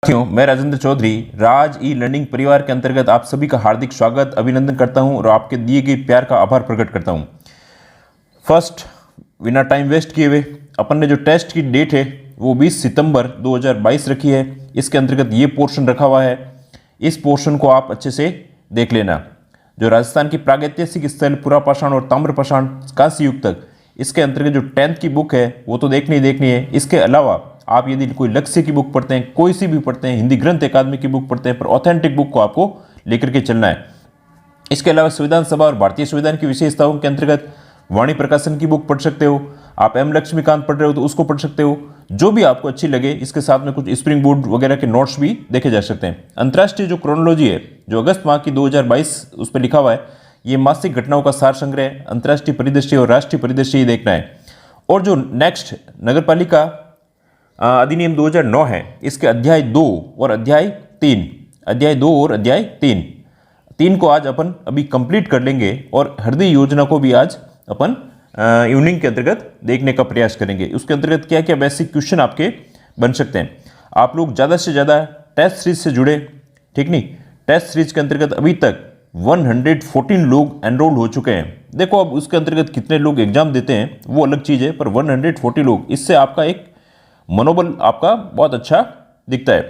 साथियों, मैं राजेंद्र चौधरी राज e learning परिवार के अंतर्गत आप सभी का हार्दिक स्वागत अभिनंदन करता हूं और आपके दिए गए प्यार का आभार प्रकट करता हूं। फर्स्ट, बिना टाइम वेस्ट किए हुए अपन ने जो टेस्ट की डेट है वो 20 सितंबर 2022 रखी है। इसके अंतर्गत ये पोर्शन रखा हुआ है, इस पोर्शन को आप अच्छे से देख लेना। जो राजस्थान की प्रागैतिहासिक स्थल पुरापाषाण और ताम्रपाषाण कांस्य युग तक, इसके अंतर्गत जो 10th की बुक है वो तो देखनी ही देखनी है। इसके अलावा आप यदि कोई लक्ष्य की बुक पढ़ते हैं, कोई सी भी पढ़ते हैं, हिंदी ग्रंथ अकादमी की बुक पढ़ते हैं, पर ऑथेंटिक बुक को आपको लेकर के चलना है। इसके अलावा संविधान सभा और भारतीय संविधान की विशेषताओं के अंतर्गत वाणी प्रकाशन की बुक पढ़ सकते हो। आप एम लक्ष्मीकांत पढ़ रहे हो तो उसको पढ़ सकते हो, जो भी आपको अच्छी लगे। इसके साथ में कुछ स्प्रिंग बोर्ड वगैरह के नोट्स भी देखे जा सकते हैं। अंतर्राष्ट्रीय जो क्रोनोलॉजी है, जो अगस्त माह की 2022 उस पर लिखा हुआ है, ये मासिक घटनाओं का सार संग्रह, अंतर्राष्ट्रीय परिदृश्य और राष्ट्रीय परिदृश्य ही देखना है। और जो नेक्स्ट नगरपालिका अधिनियम 2009 है, इसके अध्याय 2 और अध्याय 3 को आज अपन अभी कंप्लीट कर लेंगे और हृदय योजना को भी आज अपन इवनिंग के अंतर्गत देखने का प्रयास करेंगे। उसके अंतर्गत क्या क्या बेसिक क्वेश्चन आपके बन सकते हैं। आप लोग ज़्यादा से ज़्यादा टेस्ट सीरीज से जुड़े, ठीक नहीं। टेस्ट सीरीज के अंतर्गत अभी तक 114 लोग एनरोल हो चुके हैं। देखो अब उसके अंतर्गत कितने लोग एग्जाम देते हैं वो अलग चीज़ है, पर 140 लोग, इससे आपका एक मनोबल आपका बहुत अच्छा दिखता है।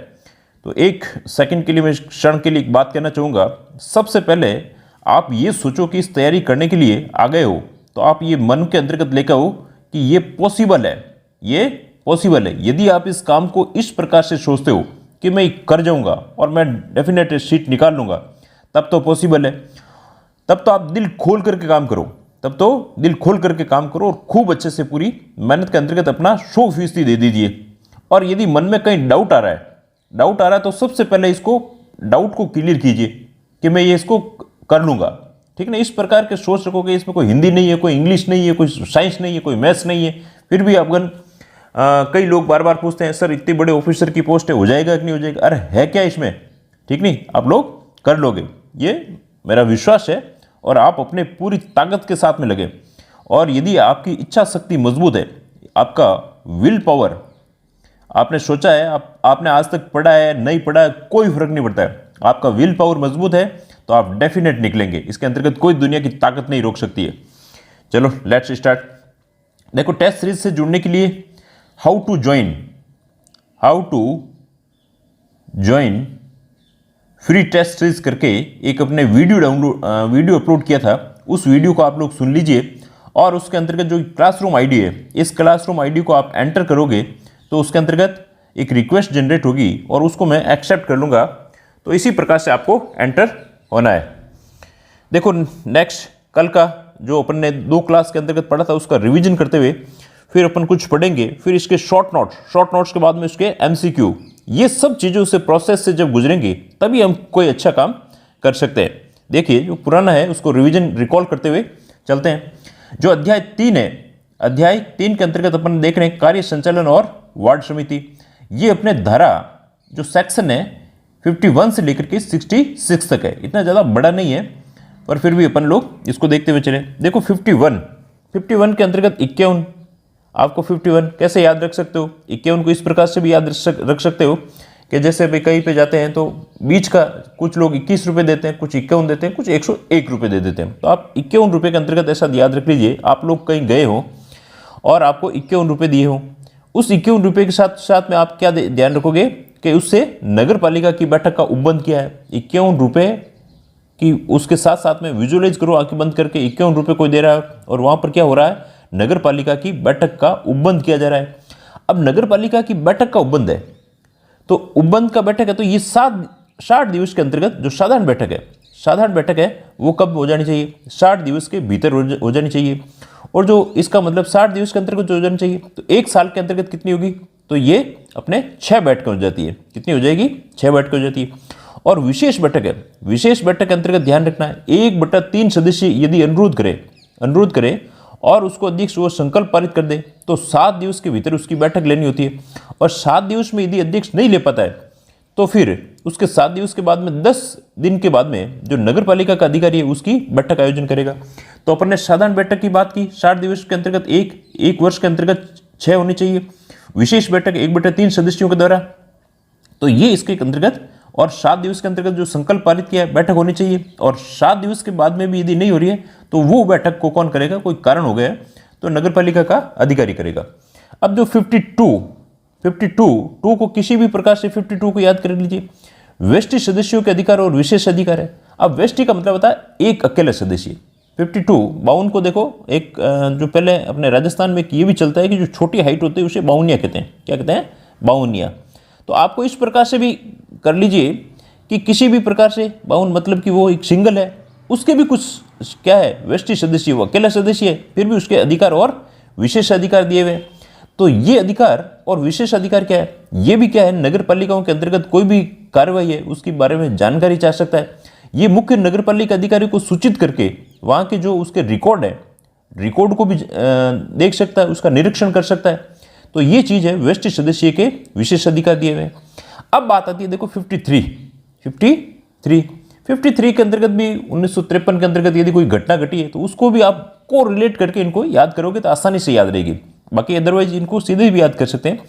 तो एक सेकंड के लिए मैं क्षण के लिए एक बात कहना चाहूँगा। सबसे पहले आप ये सोचो कि इस तैयारी करने के लिए आ गए हो तो आप ये मन के अंतर्गत लेकर हो कि ये पॉसिबल है, ये पॉसिबल है। यदि आप इस काम को इस प्रकार से सोचते हो कि मैं कर जाऊँगा और मैं डेफिनेट सीट निकाल लूँगा, तब तो पॉसिबल है। तब तो आप दिल खोल करके काम करो, और खूब अच्छे से पूरी मेहनत के अंतर्गत अपना 100% दे दीजिए। और यदि मन में कहीं डाउट आ रहा है तो सबसे पहले इसको डाउट को क्लियर कीजिए कि मैं ये इसको कर लूँगा, ठीक ना। इस प्रकार के सोच रखोगे, इसमें कोई हिंदी नहीं है, कोई इंग्लिश नहीं है, कोई साइंस नहीं है, कोई मैथ्स नहीं है, फिर भी अफगन कई लोग बार बार पूछते हैं, सर इतने बड़े ऑफिसर की पोस्ट है, हो जाएगा कि नहीं हो जाएगा। अरे है क्या इसमें, ठीक नहीं, आप लोग कर लोगे, ये मेरा विश्वास है। और आप अपने पूरी ताकत के साथ में लगे। और यदि आपकी इच्छा शक्ति मजबूत है, आपका विल पावर, आपने सोचा है, आपने आज तक पढ़ा है नहीं पढ़ा है कोई फर्क नहीं पड़ता है, आपका विल पावर मजबूत है तो आप डेफिनेट निकलेंगे। इसके अंतर्गत कोई दुनिया की ताकत नहीं रोक सकती है। चलो लेट्स स्टार्ट। देखो टेस्ट सीरीज से जुड़ने के लिए how to join free test series करके एक अपने वीडियो अपलोड किया था। उस वीडियो को आप लोग सुन लीजिए और उसके अंतर्गत जो क्लासरूम आईडी है, इस क्लासरूम आईडी को आप एंटर करोगे तो उसके अंतर्गत एक रिक्वेस्ट जनरेट होगी और उसको मैं एक्सेप्ट कर लूँगा। तो इसी प्रकार से आपको एंटर होना है। देखो नेक्स्ट, कल का जो अपन ने 2 क्लास के अंतर्गत पढ़ा था उसका रिवीजन करते हुए फिर अपन कुछ पढ़ेंगे। फिर इसके शॉर्ट नोट्स के बाद में उसके MCQ, ये सब चीज़ों से प्रोसेस से जब गुजरेंगे तभी हम कोई अच्छा काम कर सकते हैं। देखिए जो पुराना है उसको रिवीजन रिकॉल करते हुए चलते हैं। जो अध्याय 3 है, अध्याय 3 के अंतर्गत अपन देख रहे हैं कार्य संचालन और वार्ड समिति। ये अपने धारा जो सेक्शन है 51 से लेकर के 66 तक है। इतना ज़्यादा बड़ा नहीं है पर फिर भी अपन लोग इसको देखते हुए चले। देखो 51 के अंतर्गत 51, आपको 51 कैसे याद रख सकते हो। 51 को इस प्रकार से भी याद रख सकते हो कि जैसे भी कहीं पे जाते हैं तो बीच का कुछ लोग 21 रुपये देते हैं, कुछ 51 देते हैं, कुछ 101 रुपये दे देते हैं। तो आप 51 रुपये के अंतर्गत ऐसा याद रख लीजिए, आप लोग कहीं गए हो और आपको 51 रुपये दिए हो। उस 51 रुपये के साथ में आप क्या ध्यान रखोगे कि उससे नगर पालिका की बैठक का उपबंध किया है। 51 रुपये की उसके साथ साथ में विजुअलाइज करो आंखें बंद करके, 51 रुपये कोई दे रहा है और वहाँ पर क्या हो रहा है, नगर पालिका की बैठक का उपबंध किया जा रहा है। अब नगर पालिका की बैठक का उपबंध है तो उपबंध का बैठक है तो ये 60 दिवस के अंतर्गत जो साधारण बैठक है वो कब हो जानी चाहिए, 60 दिवस के भीतर हो जानी चाहिए। और जो इसका मतलब 60 दिवस के अंतर्गत हो जानी चाहिए तो 1 साल के अंतर्गत कितनी होगी, तो ये अपने 6 बैठकें हो जाती है। कितनी हो जाएगी, 6 बैठकें हो जाती है। और विशेष बैठक है, विशेष बैठक के अंतर्गत ध्यान रखना है 1/3 सदस्य यदि अनुरोध करे और उसको अध्यक्ष वो संकल्प पारित कर दे तो 7 दिवस के भीतर उसकी बैठक लेनी होती है। और 7 दिवस में यदि अध्यक्ष नहीं ले पाता है तो फिर उसके 7 दिवस के बाद में 10 दिन के बाद में जो नगर पालिका का अधिकारी है उसकी बैठक आयोजन करेगा। तो अपन ने साधारण बैठक की बात की, 60 दिवस के अंतर्गत एक वर्ष के अंतर्गत 6 होनी चाहिए। विशेष बैठक 1/3 सदस्यों के द्वारा तो ये इसके अंतर्गत, और 7 दिवस के अंतर्गत जो संकल्प पारित किया है बैठक होनी चाहिए, और 7 दिवस के बाद में भी यदि नहीं हो रही है तो वो बैठक को कौन करेगा, कोई कारण हो गया तो नगर पालिका का अधिकारी करेगा। अब जो 52 को किसी भी प्रकार से 52 को याद कर लीजिए, व्यष्टि सदस्यों के अधिकार और विशेष अधिकार है। अब व्यष्टि का मतलब होता है एक अकेला सदस्य। 52 को देखो, एक जो पहले अपने राजस्थान में ये भी चलता है कि जो छोटी हाइट होती है उसे बाउनिया कहते हैं। क्या कहते हैं? बाउनिया। तो आपको इस प्रकार से भी कर लीजिए कि किसी भी प्रकार से 52 मतलब कि वो एक सिंगल है, उसके भी कुछ क्या है, व्यष्टि सदस्य, वो अकेला सदस्य है, फिर भी उसके अधिकार और विशेष अधिकार दिए हुए। तो ये अधिकार और विशेष अधिकार क्या है, ये भी क्या है, नगर पालिकाओं के अंतर्गत कोई भी कार्रवाई है उसके बारे में जानकारी चाह सकता है। ये मुख्य नगर पालिका अधिकारी को सूचित करके वहाँ के जो उसके रिकॉर्ड है, रिकॉर्ड को भी देख सकता है, उसका निरीक्षण कर सकता है। तो ये चीज़ है व्यष्टि सदस्य के विशेष अधिकार दिए हुए। अब बात आती है देखो 53 के अंतर्गत भी 1953 के अंतर्गत यदि कोई घटना घटी है तो उसको भी आपको रिलेट करके इनको याद करोगे तो आसानी से याद रहेगी। बाकी अदरवाइज इनको सीधे भी याद कर सकते हैं।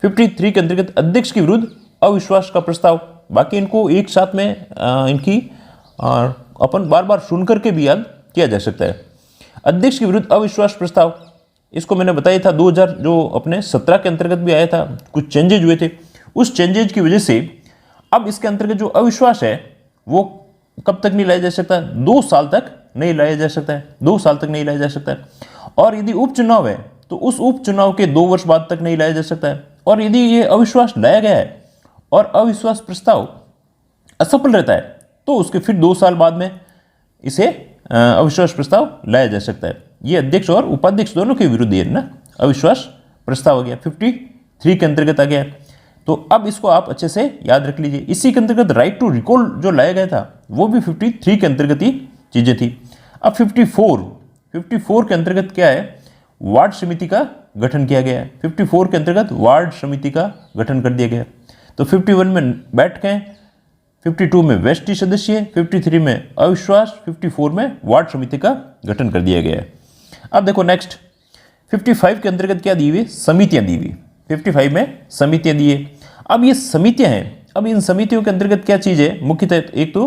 53 के अंतर्गत अध्यक्ष के विरुद्ध अविश्वास का प्रस्ताव, बाकी इनको एक साथ में इनकी अपन बार बार सुन करके भी याद किया जा सकता है। अध्यक्ष के विरुद्ध अविश्वास प्रस्ताव, इसको मैंने बताया था 2000 जो अपने 17 के अंतर्गत भी आया था, कुछ चेंजेज हुए थे। उस चेंजेज की वजह से अब इसके अंतर्गत जो अविश्वास है वो कब तक नहीं लाया जा सकता, 2 साल तक नहीं लाया जा सकता है, 2 साल तक नहीं लाया जा सकता है। और यदि उपचुनाव है तो उस उपचुनाव के 2 वर्ष बाद तक नहीं लाया जा सकता है। और यदि ये अविश्वास लाया गया है और अविश्वास प्रस्ताव असफल रहता है तो उसके फिर 2 साल बाद में इसे अविश्वास प्रस्ताव लाया जा सकता है। ये अध्यक्ष और उपाध्यक्ष दोनों के विरुद्ध है ना, अविश्वास प्रस्ताव आ गया, 53 के अंतर्गत आ गया। तो अब इसको आप अच्छे से याद रख लीजिए। इसी के अंतर्गत राइट टू रिकॉल जो लाया गया था वो भी 53 के अंतर्गत ही चीजें थी। अब 54 के अंतर्गत क्या है, वार्ड समिति का गठन किया गया है। 54 के अंतर्गत वार्ड समिति का गठन कर दिया गया। तो 51 में बैठ गए, 52 में व्यष्टि सदस्य, 53 में अविश्वास, 54 में वार्ड समिति का गठन कर दिया गया है। अब देखो नेक्स्ट 55 के अंतर्गत क्या दी हुई, समितियां दी हुई। 55 में समितियां दी है। अब ये समितियां हैं, अब इन समितियों के अंतर्गत क्या चीज़ है मुख्यतः, एक तो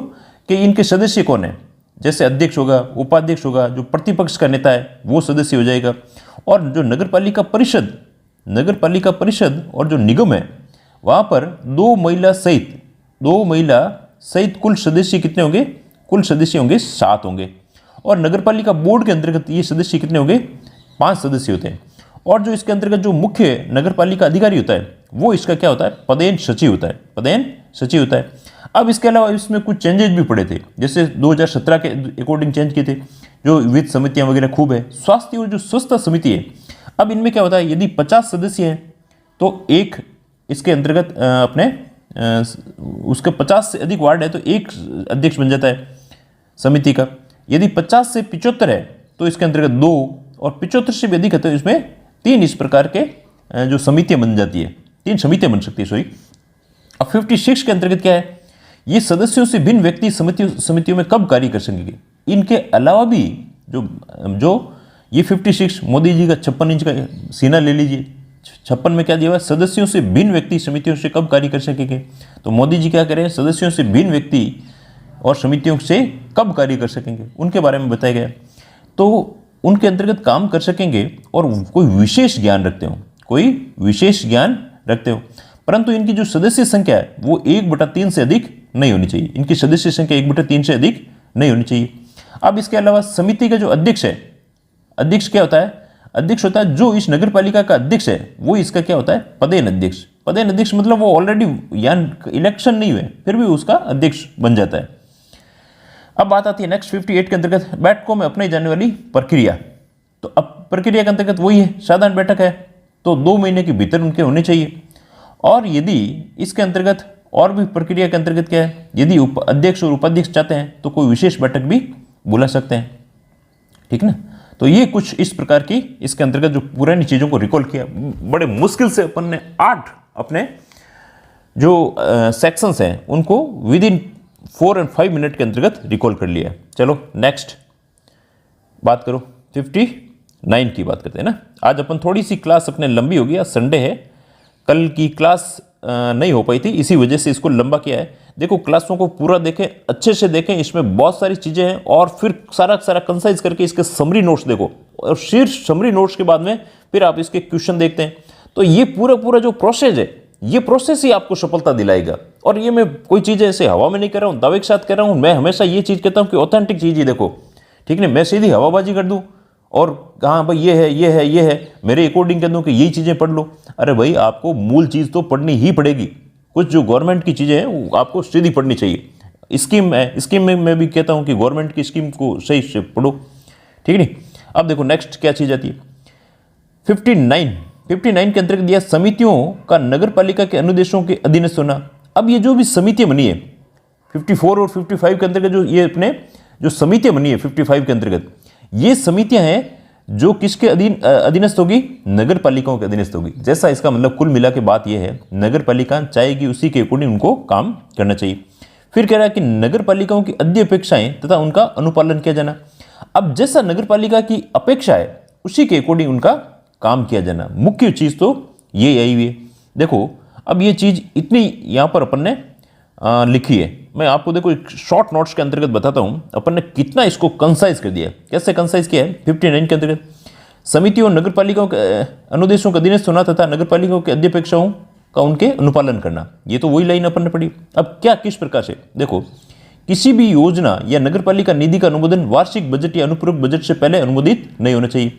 कि इनके सदस्य कौन है, जैसे अध्यक्ष होगा, उपाध्यक्ष होगा, जो प्रतिपक्ष का नेता है वो सदस्य हो जाएगा। और जो नगर पालिका परिषद और जो निगम है वहाँ पर 2 महिला सहित कुल सदस्य कितने होंगे, कुल सदस्य होंगे 7 होंगे। और नगर पालिका बोर्ड के अंतर्गत ये सदस्य कितने होंगे, 5 सदस्य होते हैं। और जो इसके अंतर्गत जो मुख्य नगर पालिका अधिकारी होता है वो इसका क्या होता है, पदेन सचिव होता है। अब इसके अलावा इसमें कुछ चेंजेस भी पड़े थे, जैसे 2017 के अकॉर्डिंग चेंज किए थे, जो वित्त समितियां वगैरह खूब है। स्वास्थ्य और जो स्वच्छता समिति है, अब इनमें क्या होता है, यदि 50 सदस्य हैं तो एक इसके अंतर्गत उसके 50 से अधिक वार्ड है तो एक अध्यक्ष बन जाता है समिति का। यदि 50 से 75 है तो इसके अंतर्गत 2, और 75 से भी अधिक है तो इसमें 3 इस प्रकार के जो समितियां बन जाती है, 3 समितियां बन सकती है, सॉरी। अब 56 के अंतर्गत क्या है, ये सदस्यों से भिन्न व्यक्ति समितियों में कब कार्य कर सकेंगे। इनके अलावा भी जो ये 56 मोदी जी का 56 इंच का सीना ले लीजिए, 56 में क्या दिया हुआ है, सदस्यों से भिन्न व्यक्ति समितियों से कब कार्य कर सकेंगे। तो मोदी जी क्या करें, सदस्यों से भिन्न व्यक्ति और समितियों से कब कार्य कर सकेंगे उनके बारे में बताया गया। तो उनके अंतर्गत काम कर सकेंगे और कोई विशेष ज्ञान रखते हो, परंतु इनकी जो सदस्य संख्या है वो 1/3 से अधिक नहीं होनी चाहिए। इनकी सदस्य संख्या 1/3 से अधिक नहीं होनी चाहिए। अब इसके अलावा समिति का जो अध्यक्ष है, अध्यक्ष क्या होता है, अध्यक्ष होता है जो इस नगर पालिका का अध्यक्ष है वो इसका क्या होता है, पदेन अध्यक्ष मतलब वो ऑलरेडी इलेक्शन नहीं हुए फिर भी उसका अध्यक्ष बन जाता है। अब बात आती है नेक्स्ट 58 के अंतर्गत बैठकों में अपनाई जाने वाली प्रक्रिया। तो अब प्रक्रिया के अंतर्गत वही है, साधारण बैठक है तो 2 महीने के भीतर उनके होने चाहिए। और यदि इसके अंतर्गत और भी प्रक्रिया के अंतर्गत क्या है, यदि अध्यक्ष और उपाध्यक्ष चाहते हैं तो कोई विशेष बैठक भी बुला सकते हैं, ठीक ना। तो ये कुछ इस प्रकार की इसके अंतर्गत जो पुरानी चीज़ों को रिकॉल किया, बड़े मुश्किल से अपन ने 8 अपने जो सेक्शंस हैं उनको विद इन 4 और 5 मिनट के अंतर्गत रिकॉल कर लिया। चलो नेक्स्ट बात करो 59 की बात करते हैं ना। आज अपन थोड़ी सी क्लास अपने लंबी होगी, आज संडे है, कल की क्लास नहीं हो पाई थी, इसी वजह से इसको लंबा किया है। देखो क्लासों को पूरा देखें, अच्छे से देखें, इसमें बहुत सारी चीज़ें हैं और फिर सारा सारा कंसाइज करके इसके समरी नोट्स देखो और शीर्ष समरी नोट्स के बाद में फिर आप इसके क्वेश्चन देखते हैं। तो ये पूरा पूरा जो प्रोसेस है, ये प्रोसेस ही आपको सफलता दिलाएगा। और ये मैं कोई चीज़ ऐसे हवा में नहीं कर रहा हूँ, दावे के साथ कर रहा हूँ। मैं हमेशा ये चीज़ कहता हूँ कि ऑथेंटिक चीज़ ही देखो, ठीक है। मैं सीधी हवाबाजी कर दूँ और हाँ भाई ये है ये है ये है, मेरे अकॉर्डिंग कह दूँ कि यही चीज़ें पढ़ लो। अरे भाई आपको मूल चीज़ तो पढ़नी ही पड़ेगी। कुछ जो गवर्नमेंट की चीज़ें हैं वो आपको सीधी पढ़नी चाहिए। स्कीम में मैं भी कहता हूँ कि गवर्नमेंट की स्कीम को सही से पढ़ो, ठीक है नहीं। अब देखो नेक्स्ट क्या चीज़ आती है, 59 के अंतर्गत दिया समितियों का नगर पालिका के अनुदेशों के अधीनस्थ होना। अब ये जो भी समितियां बनी है 54 और 55 के अंतर्गत, जो ये अपने जो समितियां बनी है 55 के अंतर्गत, ये समितियां हैं जो किसके अधीनस्थ होगी, नगर पालिकाओं के अधीनस्थ होगी। जैसा इसका मतलब कुल मिला के बात यह है, नगर पालिका चाहेगी उसी के अकॉर्डिंग उनको काम करना चाहिए। फिर कह रहा है कि नगर पालिकाओं की अध्यपेक्षाएं तथा उनका अनुपालन किया जाना। अब जैसा नगर पालिका की अपेक्षा है उसी के अकॉर्डिंग उनका काम किया जाना। मुख्य चीज तो ये आई हुई है। देखो अब ये चीज इतनी यहां पर अपन ने लिखी है। मैं आपको देखो एक शॉर्ट नोट्स के अंतर्गत बताता हूं अपन ने कितना इसको कंसाइज कर दिया है। कैसे कंसाइज किया है, 59 के अंतर्गत समितियों नगर पालिकाओं के अनुदेशों का अधीनस्थ होना तथा नगर पालिकाओं के अध्यपेक्षाओं का उनके अनुपालन करना। ये तो वही लाइन अपन ने पढ़ी। अब क्या किस प्रकार से, देखो किसी भी योजना या नगर पालिका निधि का अनुमोदन वार्षिक बजट या अनुपूरक बजट से पहले अनुमोदित नहीं होना चाहिए।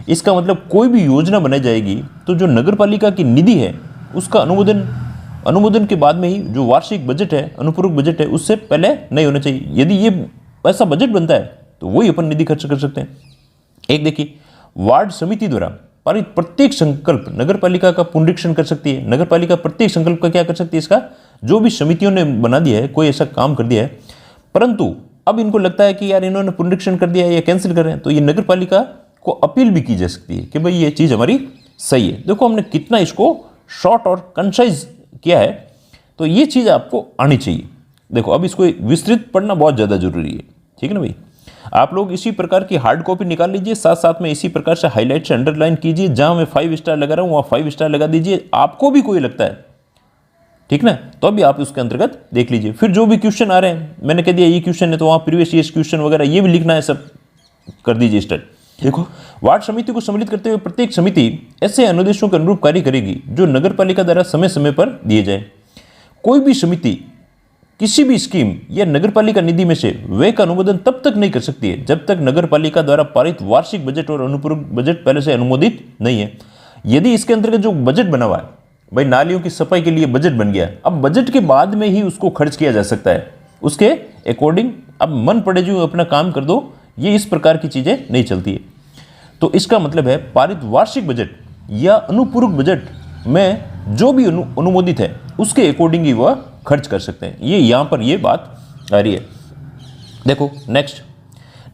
इसका मतलब कोई भी योजना बनाई जाएगी तो जो नगर पालिका की निधि है उसका अनुमोदन के बाद में ही जो वार्षिक बजट है, अनुपूरक बजट है, उससे पहले नहीं होना चाहिए। यदि ये ऐसा बजट बनता है तो वही अपन निधि खर्च कर सकते हैं। एक देखिए, वार्ड समिति द्वारा पारित प्रत्येक संकल्प नगर पालिका का पुनरीक्षण कर सकती है। नगर पालिका प्रत्येक संकल्प का क्या कर सकती है, इसका जो भी समितियों ने बना दिया है, कोई ऐसा काम कर दिया है, परंतु अब इनको लगता है कि यार इन्होंने पुनरीक्षण कर दिया है या कैंसिल कर रहे हैं, तो ये नगर पालिका को अपील भी की जा सकती है कि भाई ये चीज़ हमारी सही है। देखो हमने कितना इसको शॉर्ट और कंसाइज किया है, तो ये चीज़ आपको आनी चाहिए। देखो अब इसको विस्तृत पढ़ना बहुत ज़्यादा जरूरी है, ठीक है ना भाई। आप लोग इसी प्रकार की हार्ड कॉपी निकाल लीजिए, साथ साथ में इसी प्रकार से हाईलाइट से अंडरलाइन कीजिए। जहां मैं 5 स्टार लगा रहा हूं वहां 5 स्टार लगा दीजिए। आपको भी कोई लगता है, ठीक ना, तो अभी आप उसके अंतर्गत देख लीजिए। फिर जो भी क्वेश्चन आ रहे हैं, मैंने कह दिया ये क्वेश्चन है तो वहां प्रीवियस ईयर क्वेश्चन वगैरह ये भी लिखना है, सब कर दीजिए स्टार्ट। देखो वार्ड समिति को सम्मिलित करते हुए प्रत्येक समिति ऐसे अनुदेशों के अनुरूप कार्य करेगी जो नगर पालिका द्वारा समय समय पर दिए जाए। कोई भी समिति किसी भी स्कीम या नगर पालिका निधि में से व्यय का अनुमोदन तब तक नहीं कर सकती है जब तक नगर पालिका द्वारा पारित वार्षिक बजट और अनुपूरक बजट पहले से अनुमोदित नहीं है। यदि इसके अंतर्गत जो बजट बना हुआ है, भाई नालियों की सफाई के लिए बजट बन गया, अब बजट के बाद में ही उसको खर्च किया जा सकता है, उसके अकॉर्डिंग अब मन पड़े जो अपना काम कर दो, ये इस प्रकार की चीजें नहीं चलती है। तो इसका मतलब है पारित वार्षिक बजट या अनुपूरक बजट में जो भी अनुमोदित है उसके अकॉर्डिंग ही वह खर्च कर सकते हैं। ये यहां पर ये बात आ रही है। देखो नेक्स्ट,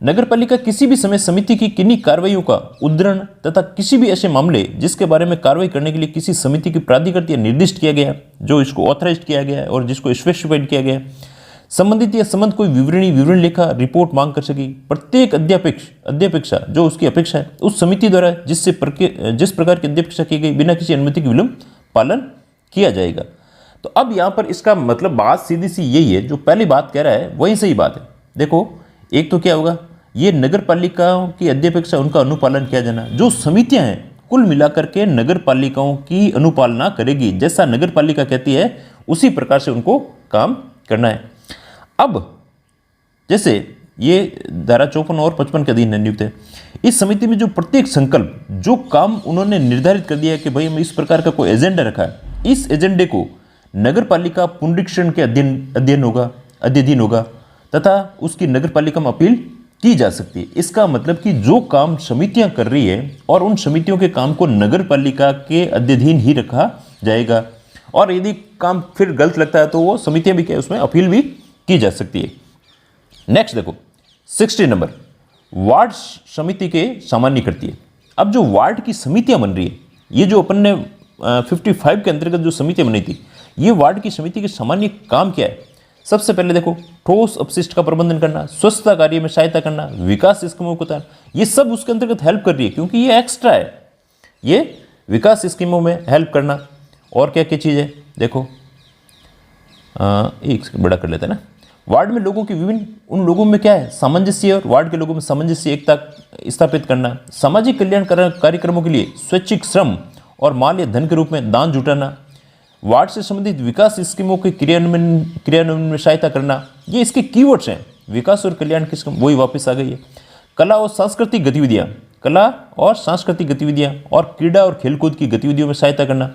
नगर पालिका किसी भी समय समिति की किन्हीं कार्रवाइयों का उद्धरण तथा किसी भी ऐसे मामले जिसके बारे में कार्रवाई करने के लिए किसी समिति की प्राधिकृत या निर्दिष्ट किया गया, जो इसको ऑथराइज किया गया है और जिसको स्पेसिफाइड किया गया है, संबंधित या संबंध कोई विवरण लेखा रिपोर्ट मांग कर सकेगी। प्रत्येक अध्यपेक्षा जो उसकी अपेक्षा है उस समिति द्वारा जिस प्रकार की अध्यपेक्षा की गई बिना किसी अनुमति के विलंब पालन किया जाएगा। तो अब यहां पर इसका मतलब बात सीधी सी यही है, जो पहली बात कह रहा है वही सही बात है। देखो एक तो क्या होगा, ये नगर पालिकाओं की अध्यपेक्षा उनका अनुपालन किया जाना। जो समितियां हैं कुल मिलाकर के नगर पालिकाओं की अनुपालना करेगी, जैसा नगर पालिका कहती है उसी प्रकार से उनको काम करना है। अब जैसे ये धारा 54 और 55 के अधीन नियुक्त है, इस समिति में जो प्रत्येक संकल्प जो काम उन्होंने निर्धारित कर दिया है कि भाई हम इस प्रकार का कोई एजेंडा रखा है, इस एजेंडे को नगर पालिका पुनरीक्षण के अधीन होगा तथा उसकी नगर पालिका में अपील की जा सकती है। इसका मतलब कि जो काम समितियां कर रही है और उन समितियों के काम को नगर पालिका के अधीन ही रखा जाएगा, और यदि काम फिर गलत लगता है तो वो समितियां भी क्या उसमें अपील भी की जा सकती है। नेक्स्ट देखो 60 नंबर, वार्ड समिति के सामान्य करती है। अब जो वार्ड की समितियां बन रही है, ये जो अपन ने 55 के अंतर्गत जो समितियां बनाई थी, ये वार्ड की समिति के सामान्य काम क्या है। सबसे पहले देखो, ठोस अपशिष्ट का प्रबंधन करना, स्वच्छता कार्य में सहायता करना, विकास स्कीमों को ये सब उसके अंतर्गत हेल्प कर रही है, क्योंकि ये एक्स्ट्रा है, ये विकास स्कीमों में हेल्प करना। और क्या क्या चीज़ है देखो, एक बड़ा कर लेते हैं ना। वार्ड में लोगों की विभिन्न, उन लोगों में क्या है सामंजस्य, और वार्ड के लोगों में सामंजस्य एकता स्थापित करना, सामाजिक कल्याण कार्यक्रमों के लिए स्वैच्छिक श्रम और माल या धन के रूप में दान जुटाना, वार्ड से संबंधित विकास स्कीमों के क्रियान्वयन में सहायता करना। ये इसके कीवर्ड्स हैं, विकास और कल्याण की स्कीम वही वापस आ गई है। कला और सांस्कृतिक गतिविधियाँ, कला और सांस्कृतिक गतिविधियाँ और क्रीड़ा और खेलकूद की गतिविधियों में सहायता करना,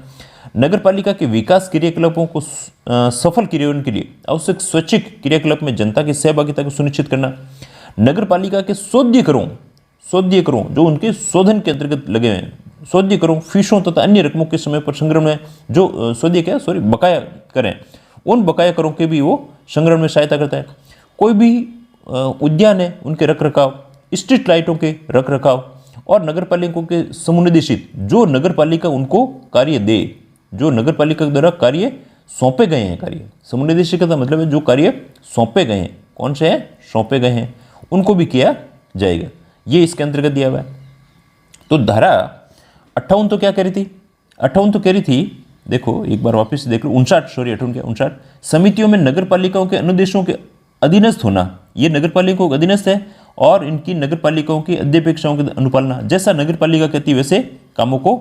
नगर पालिका के विकास क्रियाकलापों को सफल क्रियान्वयन के लिए आवश्यक स्वैच्छिक क्रियाकलाप में जनता की सहभागिता को सुनिश्चित करना, नगर पालिका के शोध्य करों जो उनके शोधन के अंतर्गत लगे हुए हैं, शोध्य करों, फीसों तथा अन्य रकमों के समय पर संग्रहण में जो बकाया करें, उन बकाया करों के भी वो संग्रहण में सहायता करता है। कोई भी उद्यान है उनके रख रखाव, स्ट्रीट लाइटों के रख रखाव, और नगर पालिकाओं के समुनिदेशित जो नगर पालिका उनको कार्य दे, जो नगर पालिका द्वारा कार्य सौंपे गए हैं, कार्य समुनिदेशित का मतलब है जो कार्य सौंपे गए हैं, कौन से हैं सौंपे गए हैं, उनको भी किया जाएगा। ये इसके अंतर्गत दिया हुआ है। तो धारा 58 तो क्या कह रही थी, 58 तो कह रही थी, देखो एक बार वापस देख लो, 59 समितियों में नगर पालिकाओं के अनुदेशों के अधीनस्थ होना, ये नगर पालिकाओं का अधीनस्थ है, और इनकी नगर पालिकाओं की अध्यपेक्षाओं की अनुपालना, जैसा नगर पालिका कहती है वैसे कामों को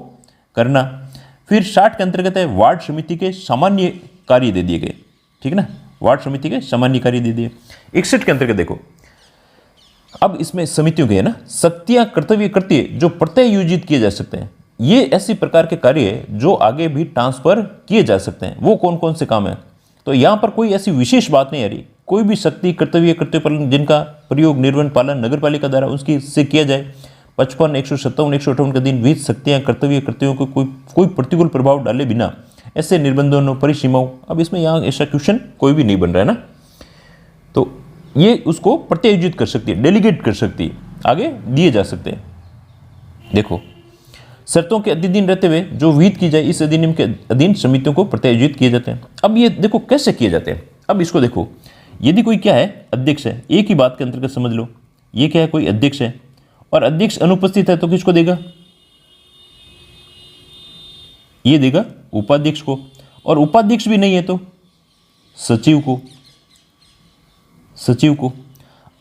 करना। फिर 60 के अंतर्गत है वार्ड समिति के सामान्य कार्य दे दिए गए, ठीक है ना, वार्ड समिति के सामान्य कार्य दे दिए। 61 के अंतर्गत देखो, अब इसमें समितियों के है ना शक्तियां कर्तव्य कृत्य जो प्रत्यायोजित किए जा सकते हैं, ये ऐसी प्रकार के कार्य जो आगे भी ट्रांसफर किए जा सकते हैं, वो कौन कौन से काम है। तो यहाँ पर कोई ऐसी विशेष बात नहीं आ रही, कोई भी शक्ति कर्तव्य कृत्य पालन जिनका प्रयोग निर्वहन पालन नगर पालिका द्वारा उसकी से किया जाए, 55, 157, 158 के दिन विहित शक्तियां कर्तव्य कृत्यों को कोई प्रतिकूल प्रभाव डाले बिना ऐसे निर्बंधों परिसीमाओं, अब इसमें यहाँ ऐसा क्वेश्चन कोई भी नहीं बन रहा है ना, तो ये उसको प्रत्यायोजित कर सकती है, डेलीगेट कर सकती है, आगे दिए जा सकते हैं। देखो शर्तों के अधीन रहते हुए जो विहित की जाए इस अधिनियम के अधीन समितियों को प्रत्यायोजित किए जाते हैं। अब ये देखो कैसे किए जाते हैं, अब इसको देखो, यदि कोई क्या है अध्यक्ष है, एक ही बात के अंतर्गत समझ लो, ये क्या है कोई अध्यक्ष है और अध्यक्ष अनुपस्थित है तो किसको देगा, ये देगा उपाध्यक्ष को, और उपाध्यक्ष भी नहीं है तो सचिव को।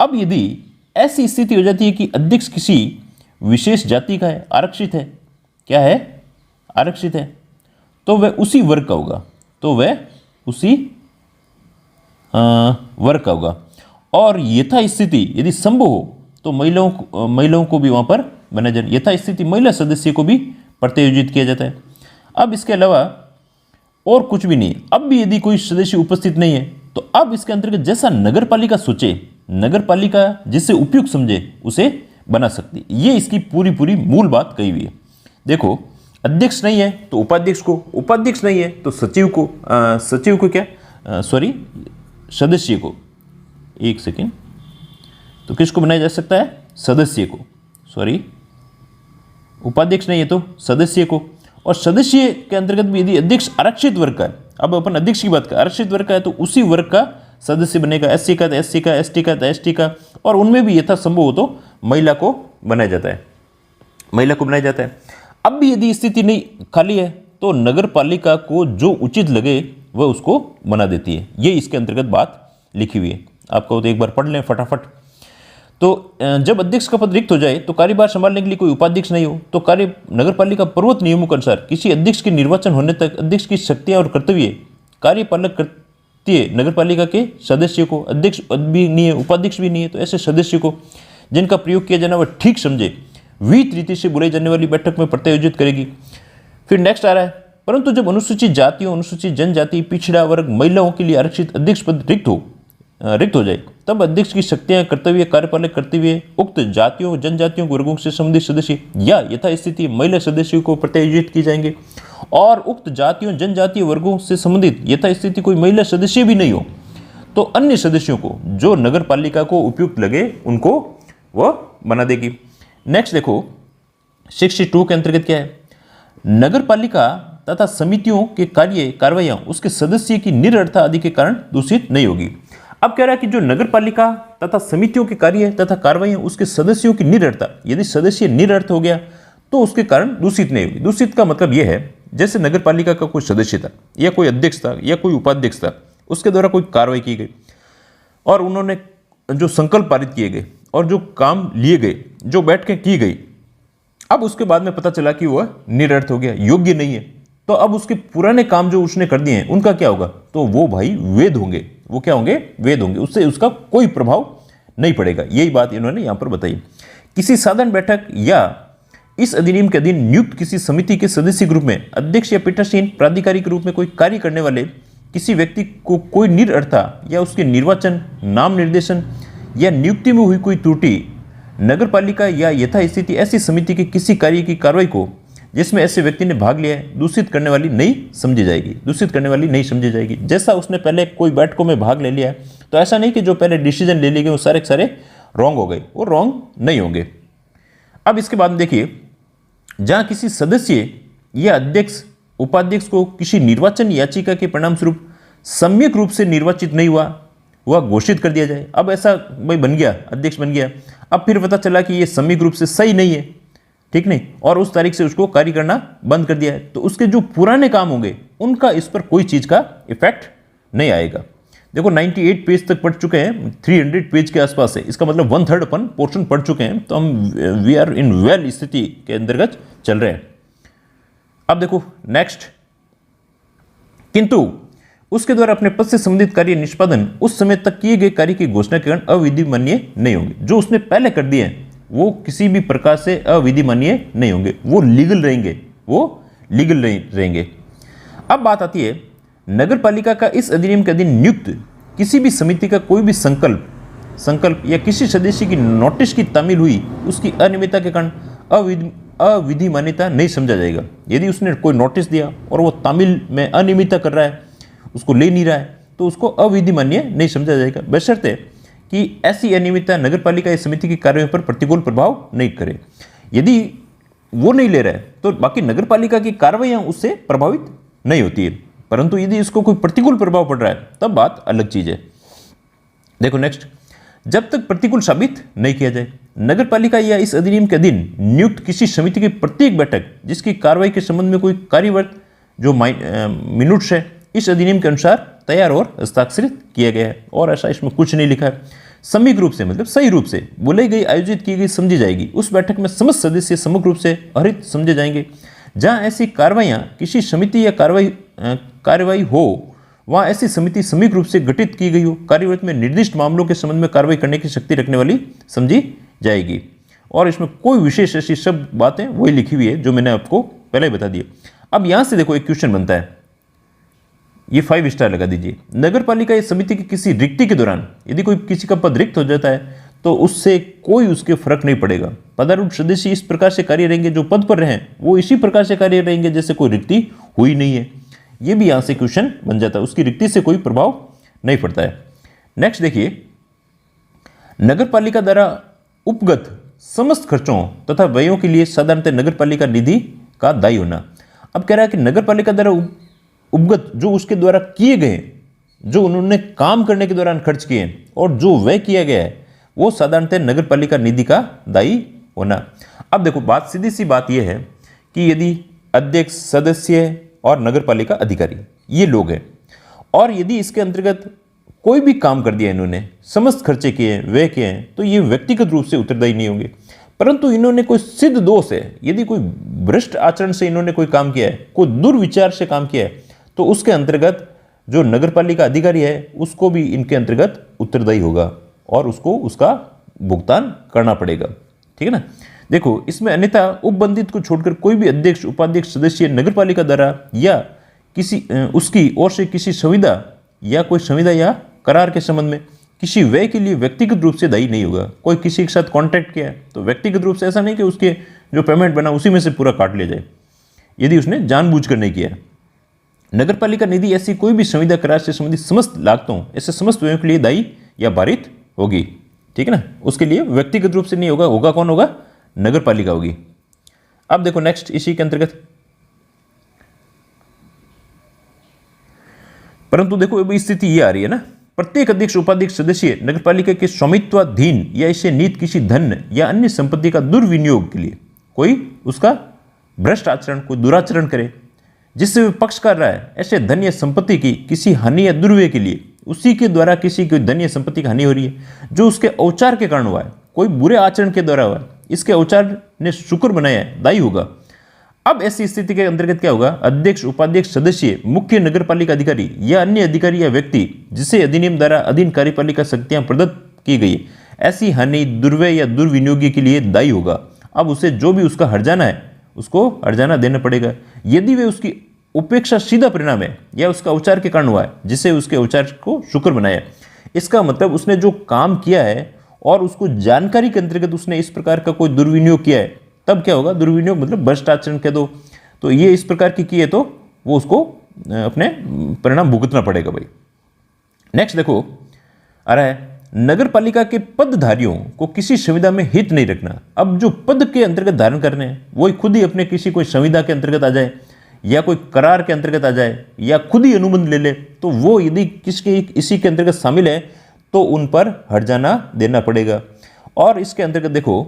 अब यदि ऐसी स्थिति हो जाती है कि अध्यक्ष किसी विशेष जाति का है, आरक्षित है, क्या है आरक्षित है, तो वह उसी वर्ग का होगा, वर्ग का होगा। और यथा स्थिति यदि संभव हो तो महिलाओं को भी वहां पर बनाया जाए, यथा स्थिति महिला सदस्य को भी प्रत्यायोजित किया जाता है। अब इसके अलावा और कुछ भी नहीं। अब भी यदि कोई सदस्य उपस्थित नहीं है तो अब इसके अंतर्गत जैसा नगर पालिका सोचे, नगर पालिका जिसे उपयुक्त समझे उसे बना सकती है। ये इसकी पूरी मूल बात कही हुई है। देखो अध्यक्ष नहीं है तो उपाध्यक्ष को, उपाध्यक्ष नहीं है तो सचिव को क्या सदस्य को, एक सेकेंड, तो किसको बनाया जा सकता है, सदस्य को, उपाध्यक्ष नहीं है तो सदस्य को। और सदस्य के अंतर्गत भी यदि अध्यक्ष आरक्षित वर्ग का है, अब अपन अध्यक्ष की बात करें, आरक्षित वर्ग का है तो उसी वर्ग का सदस्य बनेगा, एससी का तो एससी का, एसटी का तो एसटी का, और उनमें भी यथा संभव हो तो महिला को बनाया जाता है, अब भी यदि स्थिति नहीं खाली है तो नगर पालिका को जो उचित लगे वह उसको बना देती है। ये इसके अंतर्गत बात लिखी हुई है, आपको तो एक बार पढ़ लें फटाफट। तो जब अध्यक्ष का पद रिक्त हो जाए तो कार्यभार संभालने के लिए कोई उपाध्यक्ष नहीं हो तो नगर पालिका पर्वत नियमों के अनुसार किसी अध्यक्ष के निर्वाचन होने तक अध्यक्ष की शक्तियां और कर्तव्य कार्यपालक करती है नगर पालिका के सदस्य को। अध्यक्ष भी नहीं है, उपाध्यक्ष भी नहीं है तो ऐसे सदस्य को जिनका प्रयोग किया जाना वह ठीक समझे विहित रीति से बुलाई जाने वाली बैठक में प्रत्यायोजित करेगी। फिर नेक्स्ट आ रहा है, परंतु जब अनुसूचित जातियों, अनुसूचित जनजाति, पिछड़ा वर्ग, महिलाओं के लिए आरक्षित अध्यक्ष पद रिक्त हो जाए तब अध्यक्ष की शक्तियां कर्तव्य कार्यपालक कर्तव्य उक्त जातियों, जनजातियों, वर्गों से संबंधित सदस्य या यथास्थिति महिला सदस्यों को प्रत्यायोजित किए जाएंगे। और उक्त जातियों, जनजातीय वर्गों से संबंधित यथास्थिति कोई महिला सदस्य भी नहीं हो तो अन्य सदस्यों को जो नगर पालिका को उपयुक्त लगे उनको वह बना देगी। नेक्स्ट देखो 62 के अंतर्गत क्या है, नगर पालिका तथा समितियों के कार्रवाइयां उसके सदस्य की निरर्थता आदि के कारण दूषित नहीं होगी। अब कह रहा है कि जो नगर पालिका तथा समितियों के कार्य तथा कार्रवाइयां उसके सदस्यों की निरर्थता, यदि सदस्य निरर्थ हो गया तो उसके कारण दूषित नहीं होगी। दूषित का मतलब यह है, जैसे नगर पालिका का कोई सदस्य था या कोई अध्यक्ष था या कोई उपाध्यक्ष था, उसके द्वारा कोई कार्रवाई की गई और उन्होंने जो संकल्प पारित किए गए और जो काम लिए गए, जो बैठकें की गई, अब उसके बाद में पता चला कि वह निरर्थ हो गया, योग्य नहीं है, तो अब उसके पुराने काम जो उसने कर दिए हैं उनका क्या होगा? तो वो भाई वेद होंगे। वो क्या होंगे? वेद होंगे। उससे उसका कोई प्रभाव नहीं पड़ेगा। यही बात इन्होंने यहां पर बताई। किसी साधारण बैठक या इस अधिनियम के अधीन नियुक्त किसी समिति के सदस्य ग्रुप में अध्यक्ष या पीठासीन प्राधिकारी के रूप में कोई कार्य करने वाले किसी व्यक्ति को कोई निरर्थता या उसके निर्वाचन, नाम निर्देशन या नियुक्ति में हुई कोई त्रुटि नगर पालिका या यथास्थिति ऐसी समिति के किसी कार्य की कार्रवाई को जिसमें ऐसे व्यक्ति ने भाग लिया है दूषित करने वाली नहीं समझी जाएगी। दूषित करने वाली नहीं समझी जाएगी। जैसा उसने पहले कोई बैठकों में भाग ले लिया है, तो ऐसा नहीं कि जो पहले डिसीजन ले लिए गए वो सारे के सारे रॉन्ग हो गए, वो रॉन्ग नहीं होंगे। अब इसके बाद देखिए, जहां किसी सदस्य या अध्यक्ष उपाध्यक्ष को किसी निर्वाचन याचिका के परिणाम स्वरूप सम्यक रूप से निर्वाचित नहीं हुआ, वह घोषित कर दिया जाए। अब ऐसा भाई बन गया, अध्यक्ष बन गया, अब फिर पता चला कि ये सम्यक रूप से सही नहीं है, ठीक नहीं, और उस तारीख से उसको कार्य करना बंद कर दिया है, तो उसके जो पुराने काम होंगे उनका इस पर कोई चीज का इफेक्ट नहीं आएगा। देखो 98 पेज तक पढ़ चुके हैं, 300 पेज के आसपास है, इसका मतलब 1/3 अपन पोर्शन पढ़ चुके हैं, तो हम वी आर इन वेल स्थिति के अंतर्गत चल रहे हैं। अब देखो नेक्स्ट, किंतु उसके द्वारा अपने पद से संबंधित कार्य निष्पादन उस समय तक किए गए कार्य की घोषणा के कारण अविधि मान्य नहीं होंगे। जो उसने पहले कर दिए हैं वो किसी भी प्रकार से अविधि मान्य नहीं होंगे, वो लीगल रहेंगे, वो लीगल रहेंगे। अब बात आती है नगर पालिका का इस अधिनियम के अधीन नियुक्त किसी भी समिति का कोई भी संकल्प या किसी सदस्य की नोटिस की तामील हुई उसकी अनियमितता के कारण अविधि मान्यता नहीं समझा जाएगा। यदि उसने कोई नोटिस दिया और वो तामील में अनियमितता कर रहा है, उसको ले नहीं रहा है, तो उसको अविधि मान्य नहीं समझा जाएगा, बशर्ते कि ऐसी अनियमितता नगर पालिका या समिति की कार्रवाई पर प्रतिकूल प्रभाव नहीं करे। यदि वो नहीं ले रहा है तो बाकी नगर पालिका की कार्रवाइयां उससे प्रभावित नहीं होती है, परंतु यदि इसको कोई प्रतिकूल प्रभाव पड़ रहा है तब बात अलग चीज है। देखो नेक्स्ट, जब तक प्रतिकूल साबित नहीं किया जाए, नगर पालिका या इस अधिनियम के अधीन नियुक्त किसी समिति की प्रत्येक बैठक जिसकी कार्रवाई के संबंध में कोई कार्यवर्त जो मिनट्स है इस अधिनियम के अनुसार तैयार और हस्ताक्षरित किया गया है, और ऐसा इसमें कुछ नहीं लिखा है, सम्यक रूप से मतलब सही रूप से बोले गई आयोजित की गई समझी जाएगी। उस बैठक में समस्त सदस्य समग्र रूप से हरित समझे जाएंगे। जहां ऐसी कार्रवाइयां किसी समिति या कार्रवाई हो वहां ऐसी समिति सम्यक रूप से गठित की गई हो, कार्यवर्त में निर्दिष्ट मामलों के संबंध में कार्रवाई करने की शक्ति रखने वाली समझी जाएगी। और इसमें कोई विशेष ऐसी सब बातें वही लिखी हुई है जो मैंने आपको पहले बता दी। अब यहां से देखो एक क्वेश्चन बनता है, ये 5 स्टार लगा दीजिए। नगर पालिका या समिति की किसी रिक्ति के दौरान यदि कोई किसी का पद रिक्त हो जाता है तो उससे कोई उसके फर्क नहीं पड़ेगा। पदारूढ़ सदस्य इस प्रकार से कार्य रहेंगे, जो पद पर रहें वो इसी प्रकार से कार्य रहेंगे जैसे कोई रिक्ति हुई नहीं है। ये भी यहां से क्वेश्चन बन जाता है, उसकी रिक्ति से कोई प्रभाव नहीं पड़ता है। नेक्स्ट देखिए, नगर पालिका द्वारा उपगत समस्त खर्चों तथा व्ययों के लिए साधारणतः नगर पालिका निधि का दायी होना। अब कह रहा है कि नगर पालिका द्वारा उपगत जो उसके द्वारा किए गए, जो उन्होंने काम करने के दौरान खर्च किए और जो व्यय किया गया है वो साधारणतः नगर पालिका निधि का दायी होना। अब देखो बात सीधी सी बात यह है कि यदि अध्यक्ष, सदस्य और नगर पालिका अधिकारी ये लोग हैं और यदि इसके अंतर्गत कोई भी काम कर दिया इन्होंने, समस्त खर्चे किए हैं, व्यय किए हैं, तो ये व्यक्तिगत रूप से उत्तरदायी नहीं होंगे। परंतु इन्होंने कोई सिद्ध दोष है, यदि कोई भ्रष्ट आचरण से इन्होंने कोई काम किया है, कोई दुर्विचार से काम किया है, तो उसके अंतर्गत जो नगर पालिका अधिकारी है उसको भी इनके अंतर्गत उत्तरदायी होगा और उसको उसका भुगतान करना पड़ेगा। ठीक है ना। देखो इसमें अन्यथा उपबंधित को छोड़कर कोई भी अध्यक्ष, उपाध्यक्ष, सदस्य नगर पालिका द्वारा या किसी उसकी ओर से किसी सुविधा या कोई संविदा या करार के संबंध में किसी व्यय के लिए व्यक्तिगत रूप से दायी नहीं होगा। कोई किसी के साथ कॉन्ट्रैक्ट किया है तो व्यक्तिगत रूप से ऐसा नहीं कि उसके जो पेमेंट बना उसी में से पूरा काट लिया जाए, यदि उसने जानबूझकर नहीं किया। नगर पालिका निधि ऐसी कोई भी संविदा करार से संबंधित समस्त लागतों, ऐसे समस्त व्ययों के लिए दायी या भारित होगी। ठीक है ना, उसके लिए व्यक्तिगत रूप से नहीं होगा, होगा कौन होगा? नगर पालिका होगी। अब देखो नेक्स्ट इसी के अंतर्गत, परंतु देखो अभी स्थिति ये आ रही है ना, प्रत्येक अध्यक्ष, उपाध्यक्ष, सदस्य नगर पालिका के स्वामित्वाधीन या इसे नीत किसी धन या अन्य संपत्ति का दुर्विनियोग के लिए कोई उसका भ्रष्ट आचरण, कोई दुराचरण करे जिससे वह पक्ष कर रहा है ऐसे धन या संपत्ति की किसी हानि या दुर्व्यय के लिए उसी के द्वारा किसी की धन या संपत्ति की हानि हो रही है जो उसके औचार के कारण हुआ है, कोई बुरे आचरण के द्वारा हुआ है, इसके औचार ने शुक्र बनाया है, दायी होगा। अब ऐसी स्थिति के अंतर्गत क्या होगा, अध्यक्ष, उपाध्यक्ष, सदस्य, मुख्य नगरपालिका अधिकारी या अन्य अधिकारी या व्यक्ति जिसे अधिनियम द्वारा अधीन कार्यपालिका शक्तियां प्रदत्त की गई ऐसी हानि, दुर्व्यय या दुर्विनियोग के लिए दायी होगा। अब उसे जो भी उसका हर्जाना है उसको हर्जाना देना पड़ेगा। यदि वे उसकी उपेक्षा सीधा परिणाम है या उसका औचार के कारण हुआ है जिसे उसके औचार को शुक्र बनाया, इसका मतलब उसने जो काम किया है और उसको जानकारी के अंतर्गत उसने इस प्रकार का कोई दुर्विनियोग किया है, तब क्या होगा, दुर्विनियोग मतलब भ्रष्ट आचरण कह दो, तो ये इस प्रकार की किए तो वो उसको अपने परिणाम भुगतना पड़ेगा भाई। नेक्स्ट देखो आ रहा है, नगर पालिका के पदधारियों को किसी संविदा में हित नहीं रखना। अब जो पद के अंतर्गत धारण करने हैं वही खुद ही अपने किसी कोई संविदा के अंतर्गत आ जाए या कोई करार के अंतर्गत आ जाए या खुद ही अनुबंध ले ले, तो वो यदि किसके इसी के अंतर्गत शामिल है तो उन पर हर्जाना देना पड़ेगा। और इसके अंतर्गत देखो,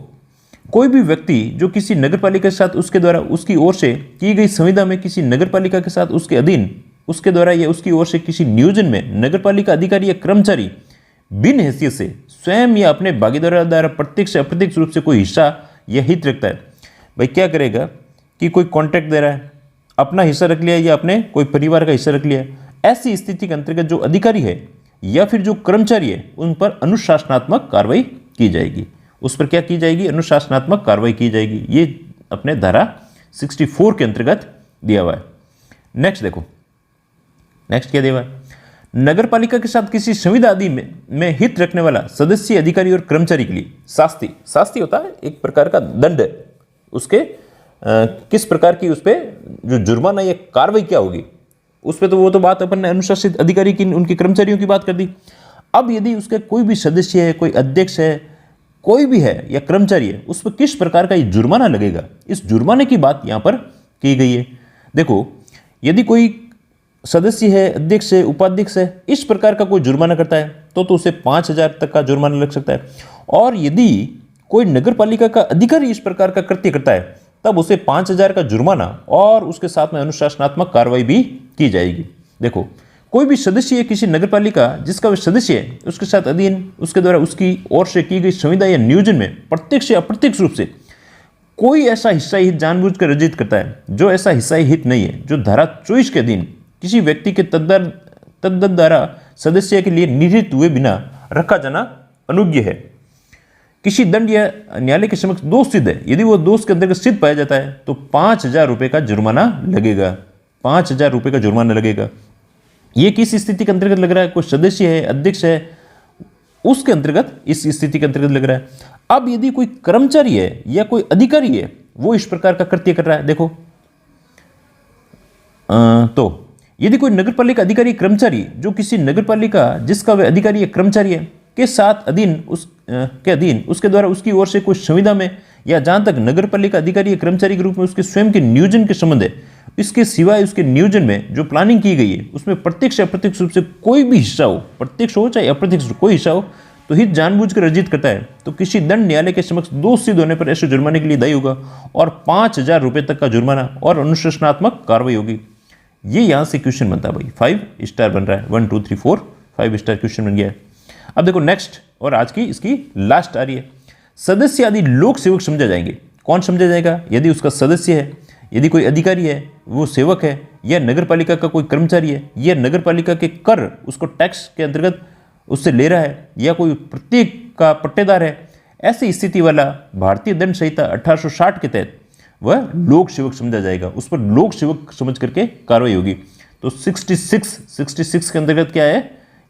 कोई भी व्यक्ति जो किसी नगरपालिका के साथ उसके द्वारा उसकी ओर से की गई संविदा में किसी नगरपालिका के साथ उसके अधीन उसके द्वारा या उसकी ओर से किसी नियोजन में नगरपालिका अधिकारी या कर्मचारी बिन हैसियत से स्वयं या अपने भागीदारों द्वारा प्रत्यक्ष या अप्रत्यक्ष रूप से कोई हिस्सा या हित रखता है, भाई क्या करेगा कि कोई कॉन्ट्रैक्ट दे रहा है, अपना हिस्सा रख लिया या अपने कोई परिवार का हिस्सा रख लिया, ऐसी स्थिति के अंतर्गत जो अधिकारी है या फिर जो कर्मचारी है उन पर अनुशासनात्मक कार्रवाई की जाएगी। उस पर क्या की जाएगी, अनुशासनात्मक कार्रवाई की जाएगी। ये अपने धारा 64 के अंतर्गत दिया हुआ है। नेक्स्ट देखो, नेक्स्ट क्या दिया हुआ है, नगरपालिका के साथ किसी संविदा आदि में हित रखने वाला सदस्य, अधिकारी और कर्मचारी के लिए शास्ति, शास्ति होता है एक प्रकार का दंड, उसके किस प्रकार की उस पर जो जुर्माना या कार्रवाई क्या होगी उस पर, तो वो तो बात अपन ने अनुशासित अधिकारी की उनके कर्मचारियों की बात कर दी। अब यदि उसके कोई भी सदस्य है, कोई अध्यक्ष है, कोई भी है या कर्मचारी है, उस पर किस प्रकार का ये जुर्माना लगेगा, इस जुर्माने की बात यहाँ पर की गई है। देखो, यदि कोई सदस्य है, अध्यक्ष है, उपाध्यक्ष है, इस प्रकार का कोई जुर्माना करता है तो उसे 5,000 तक का जुर्माना लग सकता है। और यदि कोई नगरपालिका का अधिकारी इस प्रकार का कृत्य करता है तब उसे 5,000 का जुर्माना और उसके साथ में अनुशासनात्मक कार्रवाई भी की जाएगी। देखो, कोई भी सदस्य है किसी नगरपालिका जिसका वह सदस्य है उसके साथ अधीन उसके द्वारा उसकी ओर से की गई संविदा या नियोजन में प्रत्यक्ष या अप्रत्यक्ष रूप से कोई ऐसा हिस्सा हित जानबूझकर अर्जित करता है जो ऐसा हिस्सा हित नहीं है, जो धारा 24 के अधीन किसी व्यक्ति के तद्दत द्वारा सदस्य के लिए निहित हुए बिना रखा जाना अनुज्ञ है, किसी दंड या न्यायालय के समक्ष दोष सिद्ध है, यदि वो दोष के अंतर्गत सिद्ध पाया जाता है तो 5,000 रुपये का जुर्माना लगेगा। 5,000 रुपये का जुर्माना लगेगा। ये किस स्थिति के अंतर्गत लग रहा है, कोई सदस्य है, अध्यक्ष है, उसके अंतर्गत, इस स्थिति के अंतर्गत लग रहा है। अब यदि कोई कर्मचारी है या कोई अधिकारी है वो इस प्रकार का कृत्य कर रहा है, देखो तो यदि कोई नगरपालिका अधिकारी कर्मचारी जो किसी नगरपालिका जिसका वह अधिकारी या कर्मचारी है के साथ अधीन उसके द्वारा उसकी ओर से कोई संविदा में या जहां तक नगरपालिका अधिकारी या कर्मचारी के रूप में उसके स्वयं के नियोजन के संबंध है, इसके सिवाय उसके नियोजन में जो प्लानिंग की गई है उसमें प्रत्यक्ष या अप्रत्यक्ष रूप से कोई भी हिस्सा हो, प्रत्यक्ष हो चाहे अप्रत्यक्ष कोई हिस्सा हो, तो हित जानबूझकर अर्जित करता है तो किसी दंड न्यायालय के समक्ष दोष सिद्ध होने पर ऐसे जुर्माने के लिए दायी होगा और 5,000 रुपये तक का जुर्माना और अनुशासनात्मक कार्रवाई होगी। ये यहाँ से क्वेश्चन बनता है भाई, 5 स्टार बन रहा है, 1 2 3 4 5 स्टार क्वेश्चन बन गया है। अब देखो नेक्स्ट, और आज की इसकी लास्ट आ रही है, सदस्य आदि लोक सेवक समझा जाएंगे। कौन समझा जाएगा, यदि उसका सदस्य है, यदि कोई अधिकारी है, वो सेवक है, या नगरपालिका का कोई कर्मचारी है, या नगरपालिका के कर उसको टैक्स के अंतर्गत उससे ले रहा है, या कोई प्रत्येक का पट्टेदार है, ऐसी स्थिति वाला भारतीय दंड संहिता 1860 के तहत वह लोक सेवक समझा जाएगा। उस पर लोक सेवक समझ करके कार्रवाई होगी। तो 66 के अंतर्गत क्या है,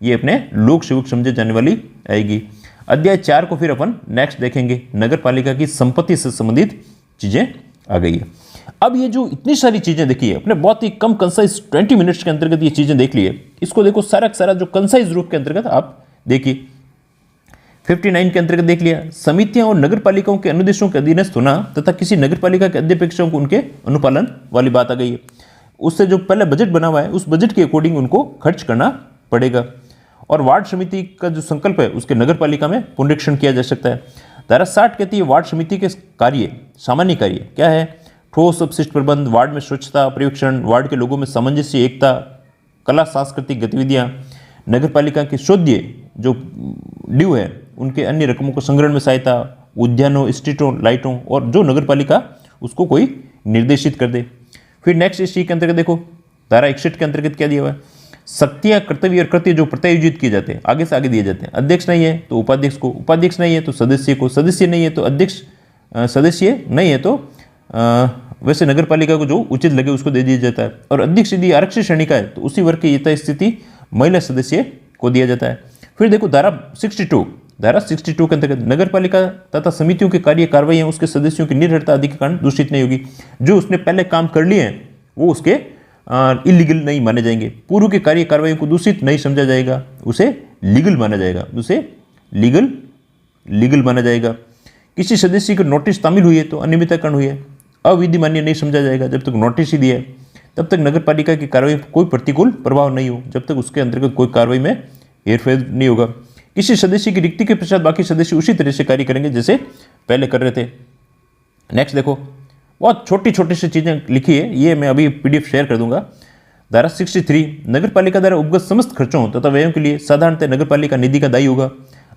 ये अपने लोक सेवक समझे जाने वाली आएगी। अध्याय 4 को फिर अपन नेक्स्ट देखेंगे, नगर पालिका की संपत्ति से संबंधित चीजें आ गई है। अब ये जो इतनी सारी चीजें देखी है अपने बहुत ही कम कंसाइज 20 मिनट्स के अंतर्गत ये चीजें देख ली है, इसको देखो सारा सारा जो कंसाइज रूप के अंतर्गत आप देखिए। 59 के अंतर्गत देख लिया, समितियां और नगर पालिकाओं के अनुदेशों के अधीनस्थ होना तथा किसी नगर पालिका के अध्यक्षों को उनके अनुपालन वाली बात आ गई है। उससे जो पहले बजट बना हुआ है उस बजट के अकॉर्डिंग उनको खर्च करना पड़ेगा। और वार्ड समिति का जो संकल्प है उसके नगर पालिका में पुनरीक्षण किया जा सकता है। धारा 60 कहती है वार्ड समिति के कार्य, सामान्य कार्य क्या है, ठोस अपशिष्ट प्रबंध, वार्ड में स्वच्छता पर्यवेक्षण, वार्ड के लोगों में सामंजस्य एकता, कला सांस्कृतिक गतिविधियाँ, नगर पालिका के शोध्य जो ड्यू है उनके अन्य रकमों को संग्रहण में सहायता, उद्यानों, स्ट्रीटों, लाइटों, और जो नगर पालिका उसको कोई निर्देशित कर दे। फिर नेक्स्ट इस चीज के अंतर्गत देखो धारा 61 के अंतर्गत क्या दिया हुआ है, शक्तियां, कर्तव्य और कृत्य जो प्रत्यायोजित किए जाते हैं आगे से आगे दिए जाते हैं। अध्यक्ष नहीं है तो उपाध्यक्ष को, उपाध्यक्ष नहीं है तो सदस्य को, सदस्य नहीं है तो अध्यक्ष, सदस्य नहीं है तो वैसे नगर पालिका को जो उचित लगे उसको दे दिया जाता है। और अध्यक्ष यदि आरक्षित श्रेणी का है तो उसी वर्ग की यथास्थिति महिला सदस्य को दिया जाता है। फिर देखो धारा 62, धारा 62 के अंतर्गत नगर पालिका तथा समितियों की कार्य कार्रवाइयाँ उसके सदस्यों की निर्भरता आदि के कारण दूषित नहीं होगी। जो उसने पहले काम कर लिए हैं वो उसके इलीगल नहीं माने जाएंगे। पूर्व के कार्य कार्रवाइयों को दूषित नहीं समझा जाएगा, उसे लीगल माना जाएगा, उसे लीगल माना जाएगा। किसी सदस्य को नोटिस तामील हुई है तो अनियमितकरण हुई है, अविधि मान्य नहीं समझा जाएगा। जब तक नोटिस ही दिया है तब तक नगर पालिका की कार्रवाई पर कोई प्रतिकूल प्रभाव नहीं हो, जब तक उसके अंतर्गत कोई कार्रवाई में हेरफेर नहीं होगा। किसी सदस्य की रिक्ति के पश्चात बाकी सदस्य उसी तरह से कार्य करेंगे जैसे पहले कर रहे थे। नेक्स्ट देखो बहुत छोटी छोटी सी चीज़ें लिखी है, ये मैं अभी पीडीएफ शेयर कर दूंगा। धारा 63 नगर पालिका द्वारा उपगत समस्त खर्चों तथा व्ययों के लिए साधारणतः नगर पालिका निधि का दायी होगा।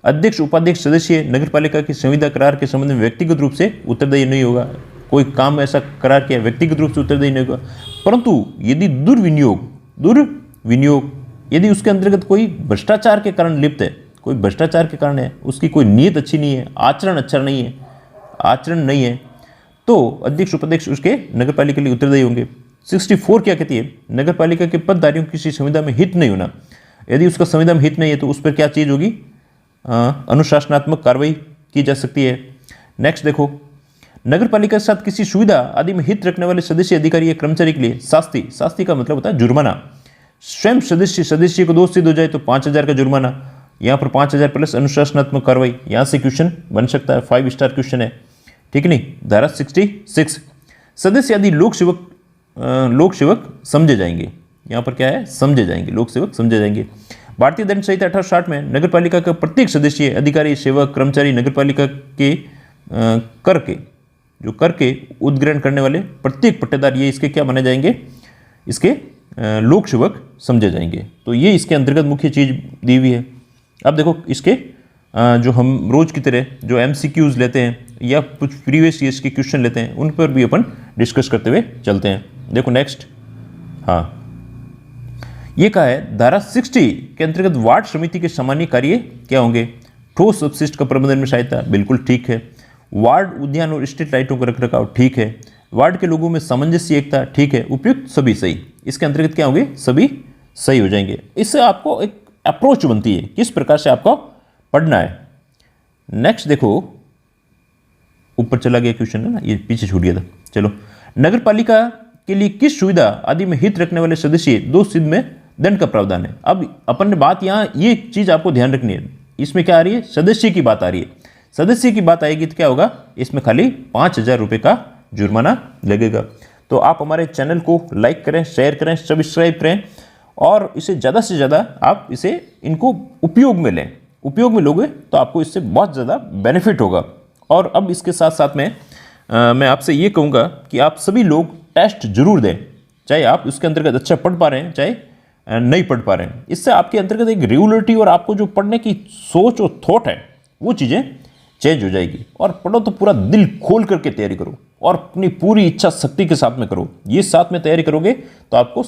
अध्यक्ष उपाध्यक्ष सदस्य नगर पालिका की संविदा करार के संबंध में व्यक्तिगत रूप से उत्तरदायी नहीं होगा। कोई काम ऐसा करार किया व्यक्तिगत रूप से उत्तरदायी नहीं होगा, परंतु यदि दुर्विनियोग यदि उसके अंतर्गत कोई भ्रष्टाचार के कारण लिप्त है, कोई भ्रष्टाचार के कारण है, उसकी कोई नीयत अच्छी नहीं है, आचरण नहीं है, तो अध्यक्ष उपाध्यक्ष उसके नगर पालिका के लिए उत्तरदायी होंगे। 64 क्या कहती है, नगर पालिका के पदधारियों की किसी संविदा में हित नहीं होना। यदि उसका संविदा में हित नहीं है तो उस पर क्या चीज होगी, अनुशासनात्मक कार्रवाई की जा सकती है। नेक्स्ट देखो नगर पालिका के साथ किसी सुविधा आदि में हित रखने वाले सदस्य, अधिकारी या कर्मचारी के लिए शास्ति का मतलब होता है जुर्माना। स्वयं सदस्य को दोष सिद्ध हो जाए तो 5,000 का जुर्माना, यहाँ पर 5,000 प्लस अनुशासनात्मक कार्रवाई। यहाँ से क्वेश्चन बन सकता है, 5 स्टार क्वेश्चन है, ठीक नहीं। धारा 66 सदस्य आदि लोक सेवक समझे जाएंगे, यहाँ पर क्या है, समझे जाएंगे, लोक सेवक समझे जाएंगे। भारतीय दंड संहिता 1860 में नगर पालिका का प्रत्येक सदस्य, अधिकारी, सेवक, कर्मचारी नगर पालिका के कर के उद्ग्रहण करने वाले प्रत्येक पट्टेदार ये इसके क्या माने जाएंगे, इसके लोक सेवक समझे जाएंगे। तो ये इसके अंतर्गत मुख्य चीज दी हुई है। अब देखो इसके जो हम रोज की तरह जो MCQs लेते हैं या कुछ प्रीवियस ईयर्स के क्वेश्चन लेते हैं उन पर भी अपन डिस्कस करते हुए चलते हैं। देखो नेक्स्ट, हाँ ये कहा है धारा 60 के अंतर्गत वार्ड समिति के सामान्य कार्य क्या होंगे। ठोस अपशिष्ट का प्रबंधन में सहायता, बिल्कुल ठीक है। वार्ड उद्यान और स्ट्रीट लाइटों का रखरखाव, ठीक है। वार्ड के लोगों में सामंजस्य एकता, ठीक है। उपयुक्त सभी सही, इसके अंतर्गत क्या होंगे, सभी सही हो जाएंगे। इससे आपको एक अप्रोच बनती है किस प्रकार से आपको पढ़ना है। नेक्स्ट देखो ऊपर चला गया क्वेश्चन है ना, ये पीछे छूट गया था। चलो नगर पालिका के लिए किस सुविधा आदि में हित रखने वाले सदस्य दोष सिद्ध में दंड का प्रावधान है। अब अपन ने बात यहाँ ये चीज आपको ध्यान रखनी है, इसमें क्या आ रही है, सदस्य की बात आ रही है। सदस्य की बात आएगी तो क्या होगा, इसमें खाली 5,000 रुपये का जुर्माना लगेगा। तो आप हमारे चैनल को लाइक करें, शेयर करें, सब्सक्राइब करें और इसे ज़्यादा से ज़्यादा आप इनको उपयोग में लें। उपयोग में लोगे तो आपको इससे बहुत ज़्यादा बेनिफिट होगा। और अब इसके साथ साथ में मैं आपसे ये कहूँगा कि आप सभी लोग टेस्ट जरूर दें, चाहे आप उसके अंतर्गत अच्छा पढ़ पा रहे हैं चाहे नहीं पढ़ पा रहे हैं। इससे आपके अंतर्गत एक रेगुलरिटी और आपको जो पढ़ने की सोच और थॉट है वो चीज़ें चेंज हो जाएगी। और पढ़ो तो पूरा दिल खोल करके तैयारी करो और अपनी पूरी इच्छा शक्ति के साथ में करो। ये साथ में तैयारी करोगे तो आपको